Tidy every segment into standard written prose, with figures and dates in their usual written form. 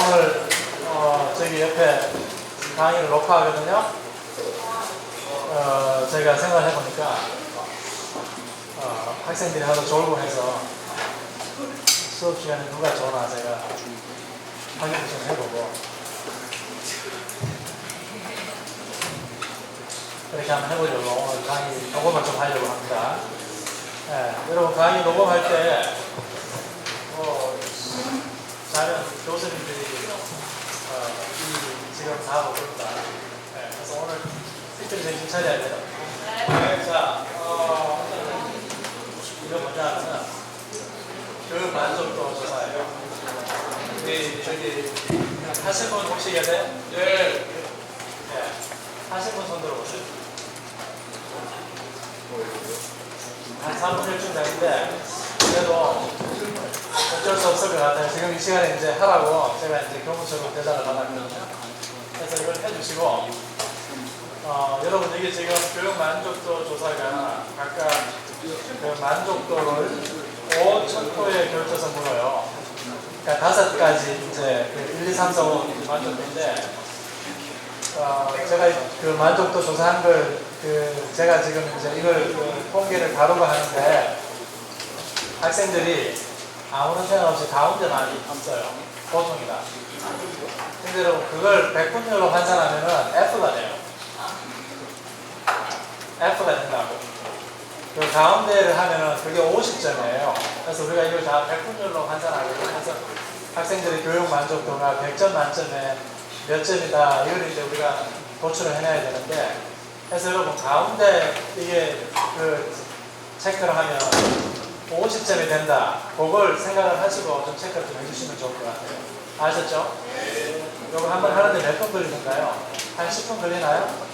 오늘 저기 옆에 강의를 녹화하거든요. 제가 생각을 해보니까 학생들이 하도 졸고 해서 수업 시간에 누가 전화 제가 확인을 좀 해보고 그렇게 한번 해보려고 오늘 강의 녹음을 좀 하려고 합니다. 여러분 강의 녹음할 때 자면 교수님들이 지금 다 하고 있습니다. 그래서 오늘 일주일 정신 차려야 돼요. 자, 이거 뭐냐면 교육 만족도 조사예요. 우리 저기 하실 분 혹시 계세요? 네. 하실 분 손 들어보세요. 한 3분 1쯤 되는데 그래도 어쩔 수 없을 것 같아요. 지금 이 시간에 이제 하라고 제가 이제 교무처로 대단을 받았거든요. 그래서 이걸 해주시고, 여러분 이게 지금 교육 만족도 조사가 각각 그 만족도를 5,000도에 걸쳐서 물어요. 그러니까 5가지 이제 1, 2, 3, 4, 5 만족도인데, 제가 그 만족도 조사한 걸 제가 지금 이제 이걸 통계를 다루고 하는데 학생들이 아무런 생각 없이 가운데 많이 있어요. 보통이다. 근데 여러분 그걸 100분율로 환산하면은 F가 돼요. F가 된다고. 그 가운데를 하면은 그게 50점이에요. 그래서 우리가 이걸 다 100분율로 환산하거든요. 그래서 학생들의 교육 만족도가 100점 만점에 몇 점이다. 이걸 이제 우리가 도출을 해내야 되는데, 그래서 여러분 가운데 이게 체크를 하면 50점이 된다. 그걸 생각을 하시고 좀 체크를 좀 해주시면 좋을 것 같아요. 아셨죠? 이거 한번 하는데 몇 분 걸리는가요? 한 10분 걸리나요?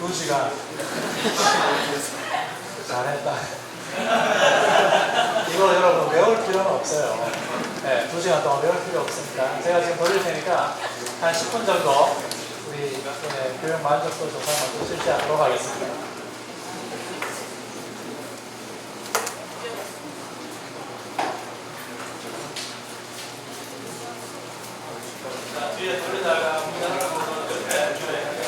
2시간. 잘했다. 이거 여러분 외울 필요는 없어요. 2시간 동안 외울 필요 없으니까 제가 지금 돌릴 테니까 한 10분 정도 우리 교육 만족도 조사 먼저 실시하도록 하겠습니다. 뒤에 돌리다가 문장을 보면 옆에 줄에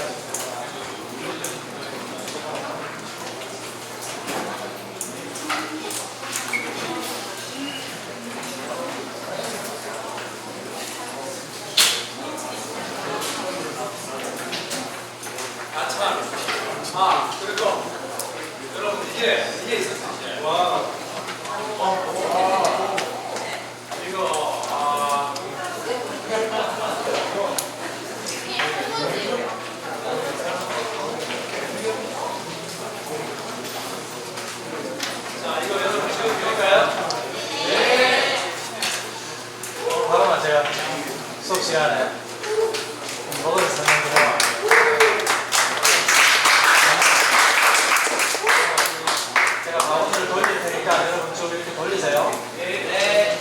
그리고 여러분 이게 있었어요. 와. 바로만 제가 수업 시간에 먹을 설명드려요. 제가 가운데를 돌릴 테니까 여러분 좀 이렇게 돌리세요. 네.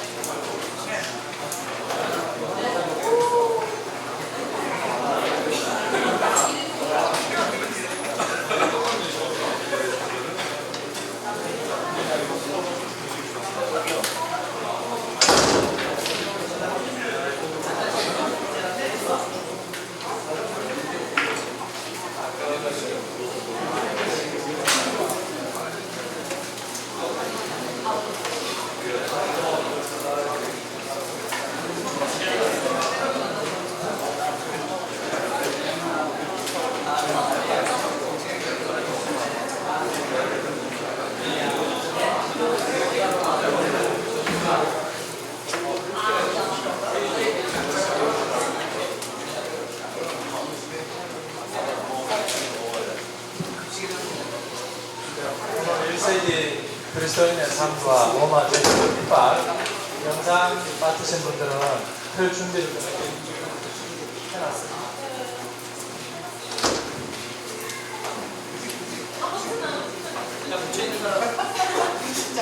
그리스도인의 삶과 로마 제국 밑밥 영상 맡으신 분들은 틀 준비를 좀 해놨습니다. 그냥 붙여있는 사람 진짜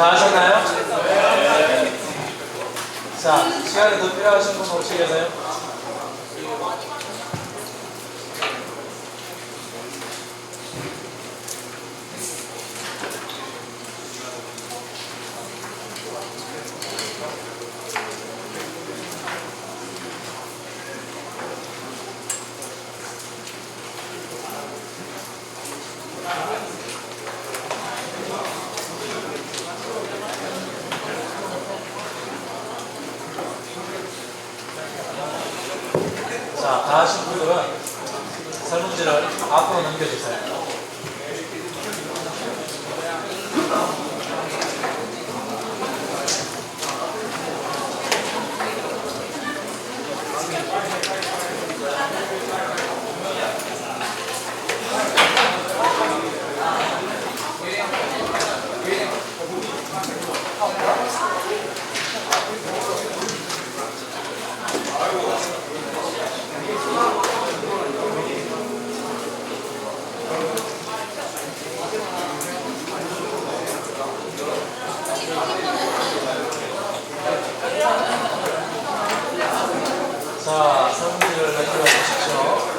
다 하셨나요? 자, 시간이 더 필요하신 분 혹시 계세요? 자, 다 하신 분들은 설문지를 앞으로 넘겨주세요. 자, 설문지를 만들어 보십시오.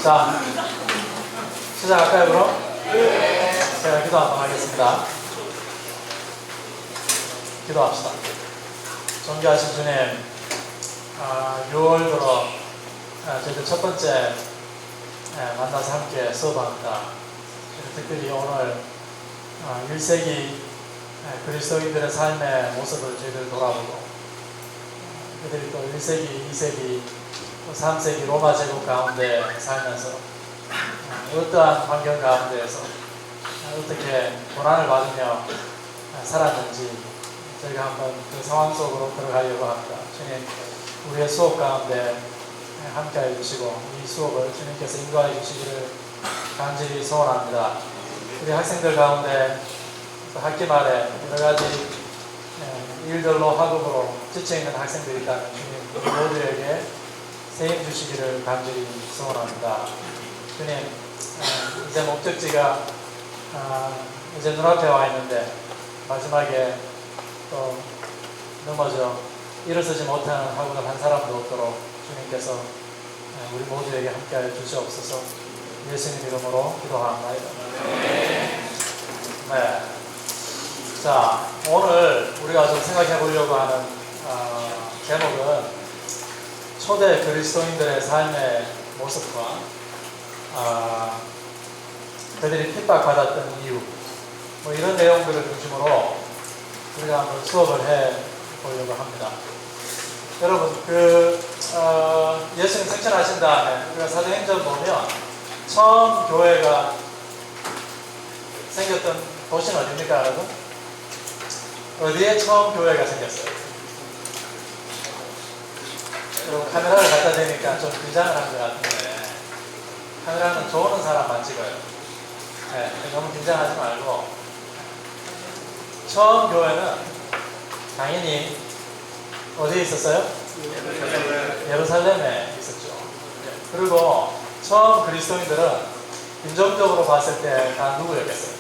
자, 시작할까요, 그럼? 제가 기도 한번 하겠습니다. 기도합시다. 존귀하신 주님, 6월 들어 저희들 첫 번째 만나서 함께 수업합니다. 특별히 오늘 1세기 그리스도인들의 삶의 모습을 저희들 돌아보고, 그들이 또 1세기, 2세기, 또 3세기 로마 제국 가운데 살면서 어떠한 환경 가운데에서 어떻게 고난을 받으며 살았는지 저희가 한번 그 상황 속으로 들어가려고 합니다. 주님, 우리의 수업 가운데 함께해 주시고 이 수업을 주님께서 인도해 주시기를 간절히 소원합니다. 우리 학생들 가운데 학기 말에 여러 가지 일들로 학업으로 지쳐있는 학생들이 있다면 주님, 우리 모두에게 세임 주시기를 간절히 소원합니다. 주님, 이제 목적지가 이제 눈앞에 와 있는데 마지막에 또 넘어져 일어서지 못하는 학우들 한 사람도 없도록 주님께서 우리 모두에게 함께하여 주시옵소서. 예수님 이름으로 기도합니다. 네. 자, 오늘 우리가 좀 생각해 보려고 하는 제목은 초대 그리스도인들의 삶의 모습과 그들이 핍박받았던 이유, 뭐 이런 내용들을 중심으로 우리가 한번 수업을 해 보려고 합니다. 여러분, 예수님 승천하신 다음에 우리가 사도행전 보면 처음 교회가 생겼던 도시는 어디입니까, 여러분? 어디에 처음 교회가 생겼어요? 여러분, 카메라를 갖다 대니까 좀 긴장을 한 것 같은데, 카메라는 좋은 사람만 찍어요. 네, 너무 긴장하지 말고. 처음 교회는 당연히 어디에 있었어요? 예루살렘에 있었죠. 그리고 처음 그리스도인들은 인종적으로 봤을 때 다 누구였겠어요?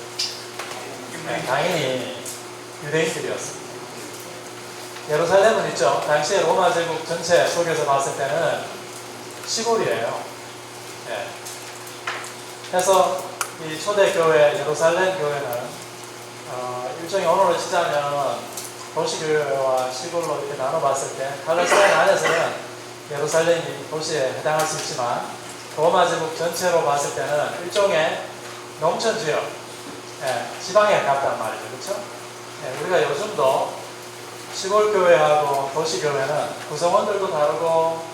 네, 당연히 유대인들이었습니다. 예루살렘은 있죠. 당시에 로마 제국 전체 속에서 봤을 때는 시골이에요. 네. 그래서 이 초대교회 예루살렘 교회는 일종의 언어로 치자면 도시교회와 시골로 이렇게 나눠봤을 때 팔레스타인 안에서는 예루살렘이 도시에 해당할 수 있지만 로마 제국 전체로 봤을 때는 일종의 농촌지역, 지방에 가깝단 말이죠. 그렇죠? 우리가 요즘도 시골교회하고 도시교회는 구성원들도 다르고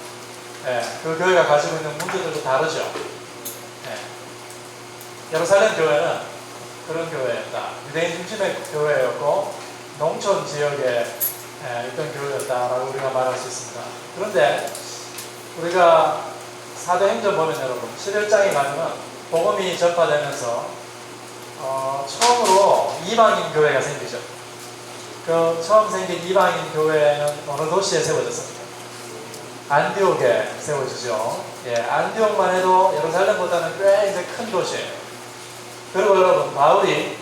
그 교회가 가지고 있는 문제들도 다르죠. 예루살렘 교회는 그런 교회였다. 유대인 중심의 교회였고 농촌 지역에 있던 교회였다라고 우리가 말할 수 있습니다. 그런데 우리가 사도행전 보면 여러분 11장에 가면 복음이 전파되면서 처음으로 이방인 교회가 생기죠. 그 처음 생긴 이방인 교회는 어느 도시에 세워졌습니다. 안디옥에 세워지죠. 예, 안디옥만 해도 예루살렘보다는 꽤 이제 큰 도시예요. 그리고 여러분 바울이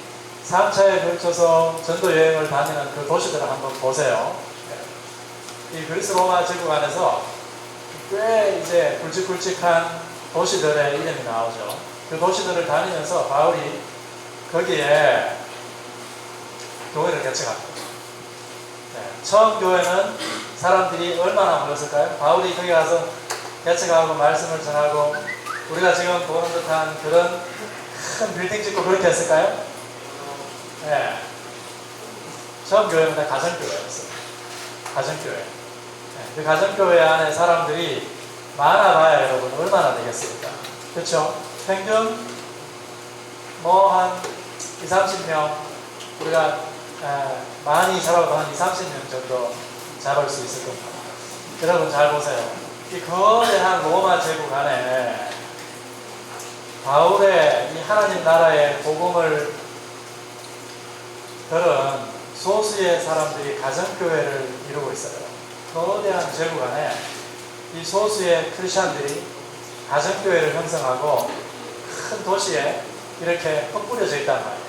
3차에 걸쳐서 전도 여행을 다니는 그 도시들을 한번 보세요. 이 그리스 로마 제국 안에서 꽤 이제 굵직굵직한 도시들의 이름이 나오죠. 그 도시들을 다니면서 바울이 거기에 교회를 개척합니다. 처음 교회는 사람들이 얼마나 모였을까요? 바울이 거기 가서 개척하고 말씀을 전하고 우리가 지금 보는 듯한 그런 큰 빌딩 짓고 그렇게 했을까요? 네. 처음 교회는 다 가정교회였어요. 가정교회. 네. 그 가정교회 안에 사람들이 많아봐야 여러분 얼마나 되겠습니까? 그렇죠? 평균 뭐 한 20, 30명 우리가 많이 잡아도 한 20, 30명 정도 잡을 수 있을 겁니다. 여러분 잘 보세요. 이 거대한 로마 제국 안에 바울의 이 하나님 나라의 복음을 들은 소수의 사람들이 가정교회를 이루고 있어요. 거대한 제국 안에 이 소수의 크리스천들이 가정교회를 형성하고 큰 도시에 이렇게 흩뿌려져 있단 말이에요.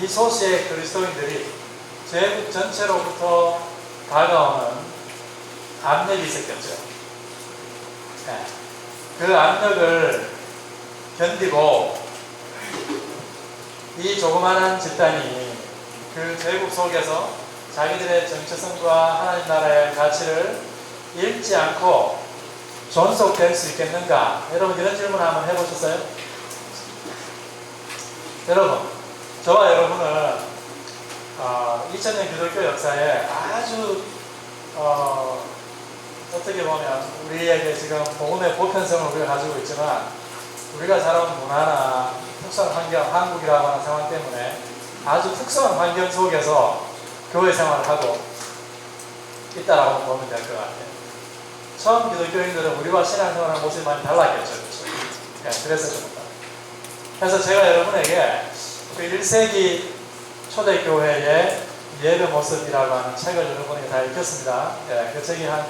이 소수의 그리스도인들이 제국 전체로부터 다가오는 압력이 있었겠죠. 네. 그 압력을 견디고 이 조그마한 집단이 그 제국 속에서 자기들의 정체성과 하나님 나라의 가치를 잃지 않고 존속될 수 있겠는가? 여러분 이런 질문 한번 해보셨어요? 여러분 저와 여러분은 2000년 기독교 역사에 아주 어떻게 보면 우리에게 지금 복음의 보편성을 우리가 가지고 있지만 우리가 살아온 문화나 특수한 환경, 한국이라고 하는 상황 때문에 아주 특수한 환경 속에서 교회 생활을 하고 있다라고 보면 될 것 같아요. 처음 기독교인들은 우리와 신앙생활하는 모습이 많이 달랐겠죠. 그렇죠? 네, 그래서 그렇다. 그래서 제가 여러분에게 그 1세기 초대교회의 예배 모습이라고 하는 책을 여러분에게 다 읽혔습니다. 네, 그 책이 한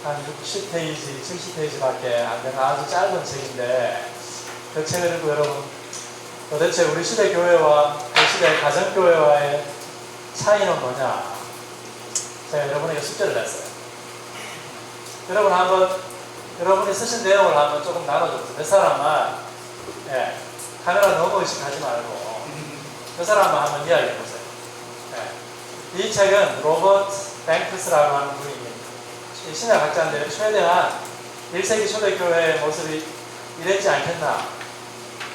60페이지, 70페이지밖에 안 되는 아주 짧은 책인데 그 책을 읽고 여러분 도대체 우리 시대 교회와 그 시대 가정교회와의 차이는 뭐냐? 제가 여러분에게 숙제를 냈어요. 여러분 한번 여러분이 쓰신 내용을 한번 조금 나눠줬어요. 몇 사람만 카메라 너무 의식하지 말고 그 사람만 한번 이야기해보세요. 이 책은 로버트 뱅크스라고 하는 분이 신약학자인데 최대한 1세기 초대교회의 모습이 이랬지 않겠나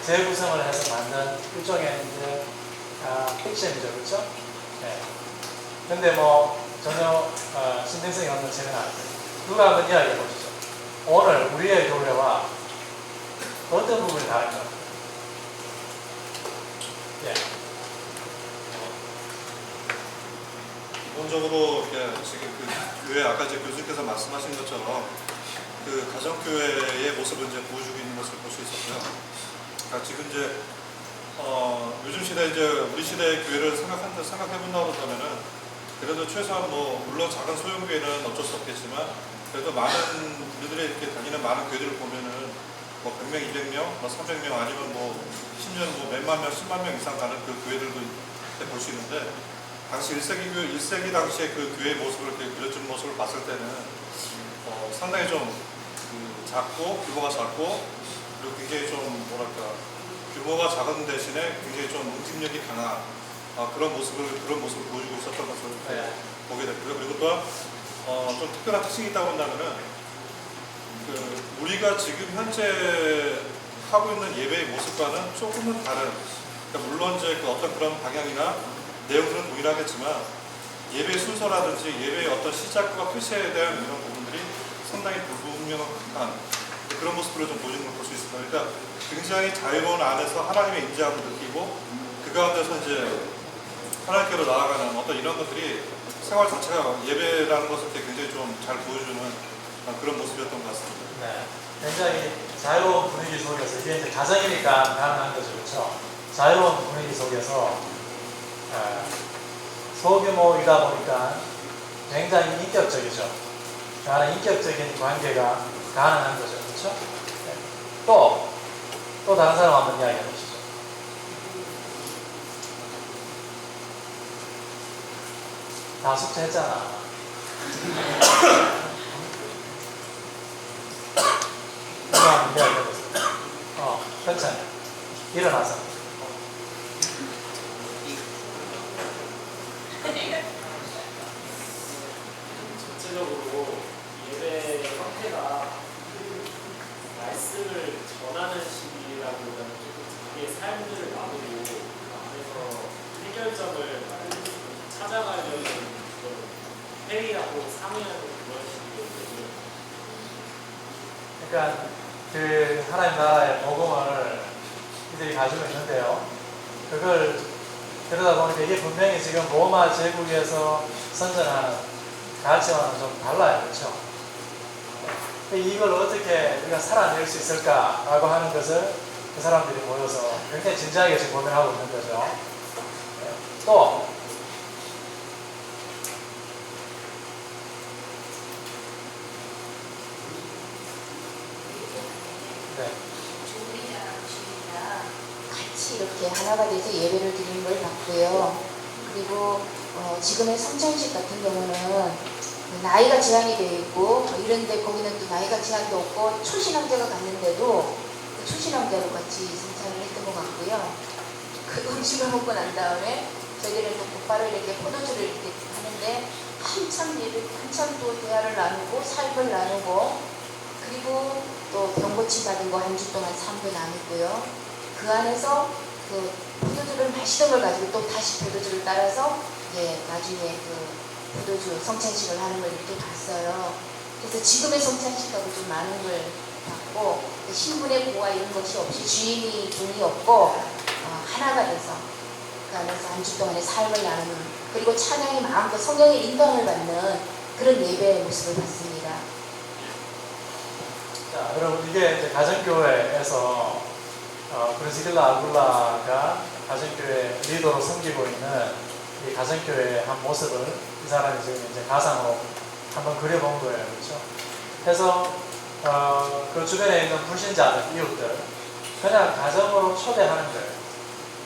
재구성을 해서 만든 일종의 이제 픽션이죠. 그렇죠? 근데 뭐 전혀 신빙성이 없는 책은 아니에요. 누가 한번 이야기해보시죠. 오늘 우리의 교회와 어떤 부분이 다른가? 기본적으로 지금 그 교회 아까 이제 교수님께서 말씀하신 것처럼 그 가정교회의 모습을 이제 보여주고 있는 것을 볼 수 있었고요. 그러니까 지금 이제 요즘 시대 이제 우리 시대의 교회를 생각해본다고 그러면은 그래도 최소한 뭐 물론 작은 소형 교회는 어쩔 수 없겠지만 그래도 많은 우리들이 이렇게 다니는 많은 교회들을 보면은 뭐 100명, 200명, 뭐 300명 아니면 뭐 심지어는 뭐 몇만 명, 10만 명 이상 가는 그 교회들도 볼 수 있는데 당시 1세기 당시에 그 교회의 모습을 이렇게 그려준 모습을 봤을 때는 상당히 좀 작고 규모가 작고 그리고 굉장히 좀 뭐랄까 규모가 작은 대신에 굉장히 좀 응집력이 강한 그런 모습을 보여주고 있었던 것을 보게 됐고요. 그리고 또한 좀 특별한 특징이 있다고 한다면은 우리가 지금 현재 하고 있는 예배의 모습과는 조금은 다른. 그러니까 물론 이제 그 어떤 그런 방향이나 내용들은 동일하겠지만 예배의 순서라든지 예배의 어떤 시작과 표시에 대한 이런 부분들이 상당히 불분명한 그런 모습들을 좀 보여주는 걸 볼 수 있습니다. 그러니까 굉장히 자유로운 안에서 하나님의 임재함을 느끼고 그 가운데서 이제 하나님께로 나아가는 어떤 이런 것들이 생활 자체가 예배라는 것을 굉장히 좀 잘 보여주는 그런 모습이었던 것 같습니다. 네. 굉장히 자유로운 분위기 속에서, 이게 이제 가정이니까 가능한 거죠. 그렇죠? 자유로운 분위기 속에서 소규모이다 보니까 굉장히 인격적이죠. 가는 인격적인 관계가 가능한 거죠. 그렇죠? 네. 또 다른 사람 한번 이야기해 보시죠. 다 숙제했잖아. 이거 한번 이야기해 보세요. 천천히 일어나서. 전체적으로 예배 형태가 말씀을 전하는 식이라기보다는 조금 자기의 삶들을 나누고 그 안에서 해결점을 찾아가려는 그런 회의하고 상의하는 그런 식이거든요. 그러니까 그 하나님 나라의 복음을 이들이 가지고 있는데요. 그걸 그러다 보니까 이게 분명히 지금 로마 제국에서 선전하는 가치와는 좀 달라요. 그렇죠? 이걸 어떻게 우리가 살아낼 수 있을까라고 하는 것을 그 사람들이 모여서 굉장히 진지하게 지금 고민하고 있는 거죠. 또 네. 같이 이렇게 하나가 돼서 예배를 드리는 걸 봤고요. 그리고 지금의 성찬식 같은 경우는 나이가 제한이 되어 있고 이런데 거기는 또 나이가 제한도 없고 초신앙자가 갔는데도 초신앙자로 같이 성찬을 했던 것 같고요. 그 음식을 먹고 난 다음에 저희들은 또 곧바로 이렇게 포도주를 이렇게 하는데 한참 또 대화를 나누고 삶을 나누고 그리고 또 병고침 받은 거 한 주 동안 삶도 나누고요. 그 안에서 그 포도주를 마시던 걸 가지고 또 다시 포도주를 따라서 이제 나중에 그 포도주 성찬식을 하는 걸 이렇게 봤어요. 그래서 지금의 성찬식하고 좀 많은 걸 봤고 신분의 고와 이런 것이 없이 주인이 돈이 없고 하나가 돼서 그 안에서 한 주 동안의 삶을 나누는 그리고 찬양이 마음껏 성령의 인도함을 받는 그런 예배의 모습을 봤습니다. 자, 여러분 이게 이제 가정교회에서 브리스길라 아굴라가 가정교회 리더로 섬기고 있는 이 가정교회의 한 모습을 이 사람이 지금 이제 가상으로 한번 그려본 거예요. 그렇죠? 그래서 그 주변에 있는 불신자들, 이웃들 그냥 가정으로 초대하는 거예요.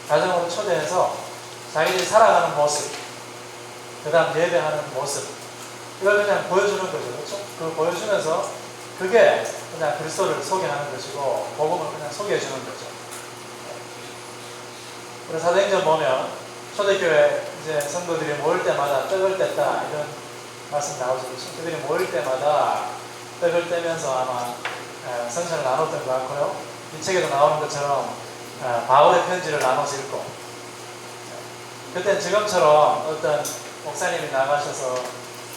가정으로 초대해서 자기들이 살아가는 모습, 그 다음 예배하는 모습 이걸 그냥 보여주는 거죠. 그렇죠? 그걸 보여주면서 그게 그냥 그리스도를 소개하는 것이고 복음을 그냥 소개해 주는 거죠. 그래서 사도행전 보면 초대교회 이제 성도들이 모일 때마다 떡을 뗐다 이런 말씀 나오죠. 그들이 모일 때마다 떡을 떼면서 아마 성찬을 나눴던 것 같고요. 이 책에도 나오는 것처럼 바울의 편지를 나눠서 읽고 그때 지금처럼 어떤 목사님이 나가셔서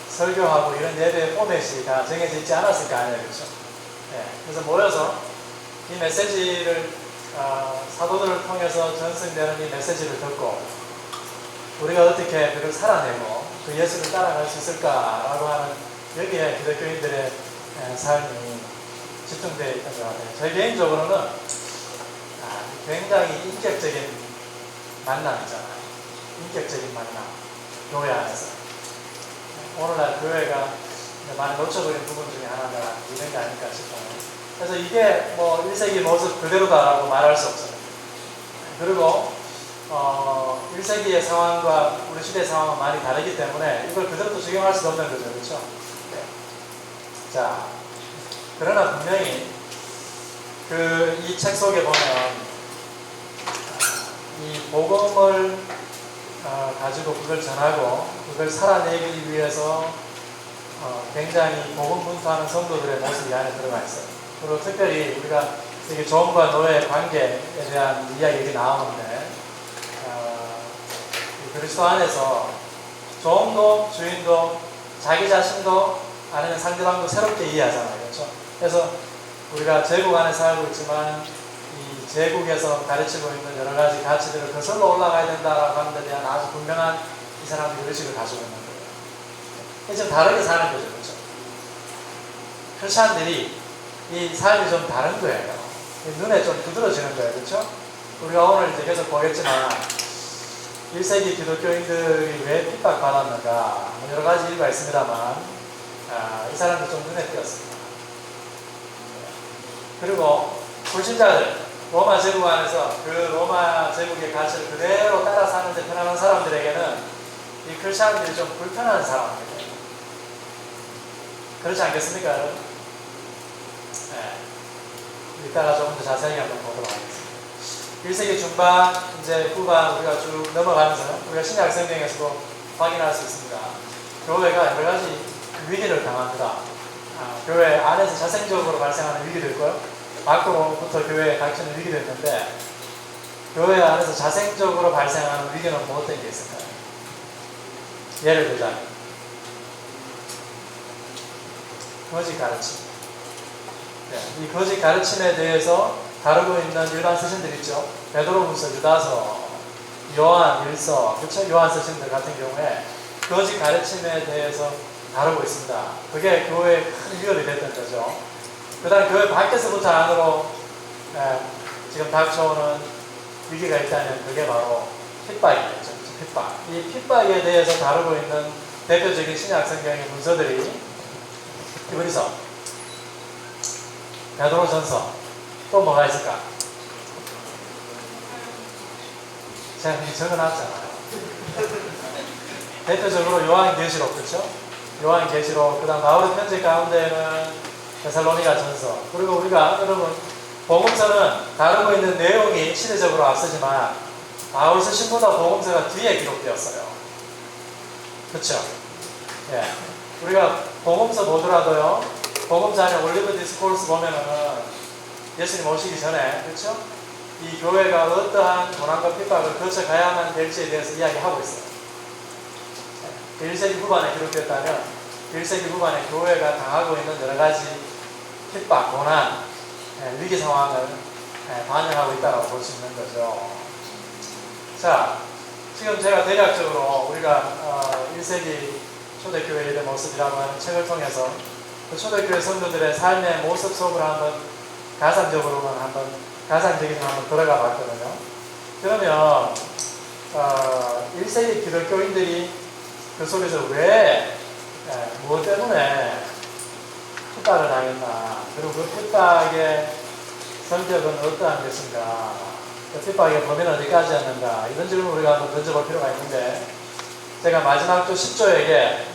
설교하고 이런 예배의 포맷이 다 정해져 있지 않았을 거 아니에요. 그렇죠? 그래서 모여서 이 메시지를 사도들을 통해서 전승되는 이 메시지를 듣고 우리가 어떻게 그걸 살아내고 그 예수를 따라갈 수 있을까라고 하는 여기에 기독교인들의 삶이 집중되어 있던 것 같아요. 저희 개인적으로는 굉장히 인격적인 만남이잖아요. 인격적인 만남, 교회 안에서. 오늘날 교회가 많이 놓쳐버린 부분 중에 하나가 이런 게 아닐까 싶어요. 그래서 이게 뭐 1세기 모습 그대로다라고 말할 수 없어요. 그리고 1세기의 상황과 우리 시대의 상황은 많이 다르기 때문에 이걸 그대로 또 적용할 수도 없는 거죠. 그렇죠? 네. 자, 그러나 분명히 이 책 속에 보면 이 복음을 가지고 그걸 전하고 그걸 살아내기 위해서 굉장히 복음분투하는 성도들의 모습이 안에 들어가 있어요. 그리고 특별히 우리가 이게 종과 노예의 관계에 대한 이야기가 나오는데 그리스도 안에서 종도 주인도 자기 자신도 아니면 상대방도 새롭게 이해하잖아요. 그렇죠? 그래서 우리가 제국 안에 살고 있지만 이 제국에서 가르치고 있는 여러 가지 가치들을 거슬러 올라가야 된다라고 하는 데 대한 아주 분명한 이 사람들이 의식을 가지고 있는 거예요. 좀 다르게 사는 거죠. 그렇죠? 크리스찬들이 이 삶이 좀 다른 거예요. 눈에 좀 두드러지는 거예요. 그렇죠? 우리가 오늘 이제 계속 보겠지만 1세기 기독교인들이 왜 핍박받았는가 뭐 여러 가지 이유가 있습니다만 이 사람들 좀 눈에 띄었습니다. 그리고 불신자들 로마 제국 안에서 그 로마 제국의 가치를 그대로 따라 사는데 편안한 사람들에게는 이 크리스찬들이 좀 불편한 사람입니다. 그렇지 않겠습니까, 여러분? 네. 이따가 조금 더 자세히 한번 보도록 하겠습니다. 1세기 중반, 이제 후반 우리가 쭉 넘어가면서 우리가 신약 성경에서도 확인할 수 있습니다. 교회가 여러 가지 위기를 당합니다. 교회 안에서 자생적으로 발생하는 위기도 있고요. 밖으로부터 교회에 닥치는 위기도 있는데 교회 안에서 자생적으로 발생하는 위기는 뭐 어떤 게 있을까요? 예를 들자면 거짓 가르침. 네, 이 거짓 가르침에 대해서 다루고 있는 일반 서신들 있죠. 베드로후서, 유다서, 요한, 일서, 그렇죠? 요한 서신들 같은 경우에 거짓 가르침에 대해서 다루고 있습니다. 그게 교회에 큰 위협이 됐던 거죠. 그 다음 교회 밖에서부터 안으로 지금 닥쳐오는 위기가 있다면 그게 바로 핍박이겠죠. 핍박. 이 핍박에 대해서 다루고 있는 대표적인 신약 성경의 문서들이 히브리서, 베드로전서, 또 뭐가 있을까? 제가 여기 적어놨잖아요. 대표적으로 요한계시록, 그렇죠? 요한계시록, 그 다음 바울의 편지 가운데는 데살로니가 전서. 그리고 우리가 여러분 복음서는 다루고 있는 내용이 시대적으로 앞서지만 바울서 신보다 복음서가 뒤에 기록되었어요. 그렇죠? 예. 우리가 복음서 보더라도요. 복음서 안에 올리브 디스코르스 보면은 예수님 오시기 전에, 그렇죠? 이 교회가 어떠한 고난과 핍박을 거쳐가야만 될지에 대해서 이야기하고 있어요. 1세기 후반에 기록됐다면 1세기 후반에 교회가 당하고 있는 여러 가지 핍박, 고난, 위기 상황을 반영하고 있다고 볼 수 있는 거죠. 자, 지금 제가 대략적으로 우리가 1세기 초대교회의 모습이라고 하는 책을 통해서 그 초대교회 성도들의 삶의 모습 속으로 한번 가상적으로만 한번 가상적인 한번 들어가 봤거든요. 그러면 1세기 기독교인들이 그 속에서 왜 무엇 때문에 핍박을 당했나, 그리고 그 핍박의 성격은 어떠한 것인가, 그 핍박의 범위는 어디까지였는가, 이런 질문을 우리가 한번 던져볼 필요가 있는데, 제가 마지막 주 10조에게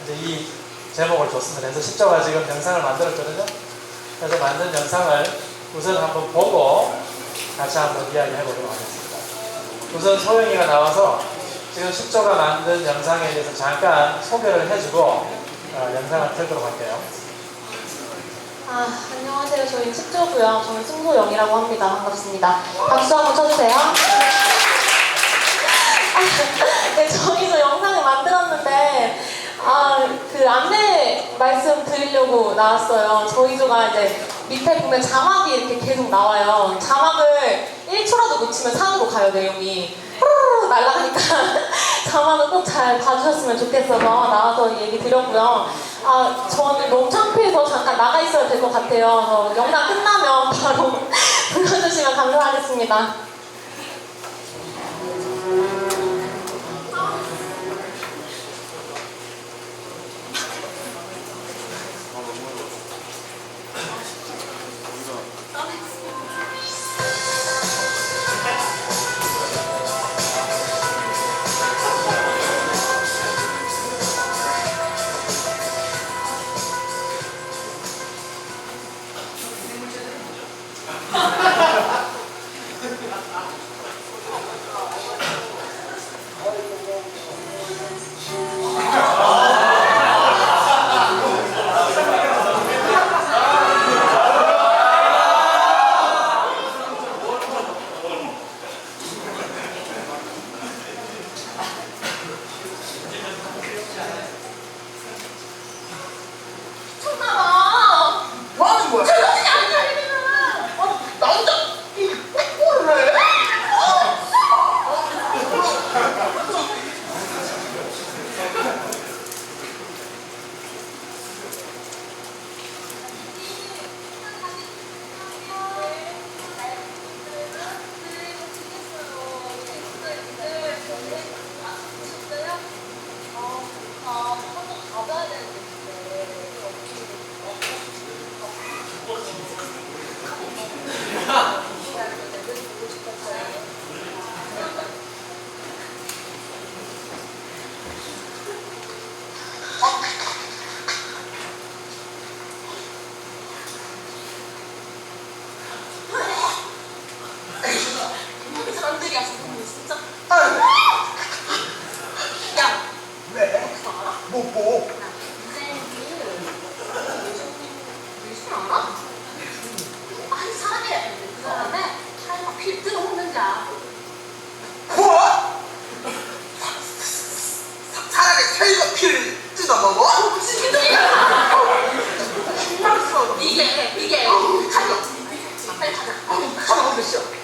이제 이 제목을 줬습니다. 그래서 10조가 지금 영상을 만들었거든요. 그래서 만든 영상을 우선 한번 보고 같이 한번 이야기 해보도록 하겠습니다. 우선 소영이가 나와서 지금 10조가 만든 영상에 대해서 잠깐 소개를 해주고 영상을 틀도록 할게요. 안녕하세요. 저희는 10조고요. 저는 승소영이라고 합니다. 반갑습니다. 박수 한번 쳐주세요. 네, 저희도 영상을 만들었는데 그 안내 말씀 드리려고 나왔어요. 저희 조가 이제 밑에 보면 자막이 이렇게 계속 나와요. 자막을 1초라도 놓치면 산으로 가요, 내용이. 후루루 날아가니까 자막을 꼭 잘 봐주셨으면 좋겠어서 나와서 얘기 드렸고요. 저는 너무 창피해서 잠깐 나가 있어야 될 것 같아요. 영상 끝나면 바로 불러주시면 감사하겠습니다. 합니다. 뭐? 차라리 새우가 피를 뜯어먹어? 무슨 소리야? 신났어. 이게 가자. 빨리 가자. 가자, 어딨어?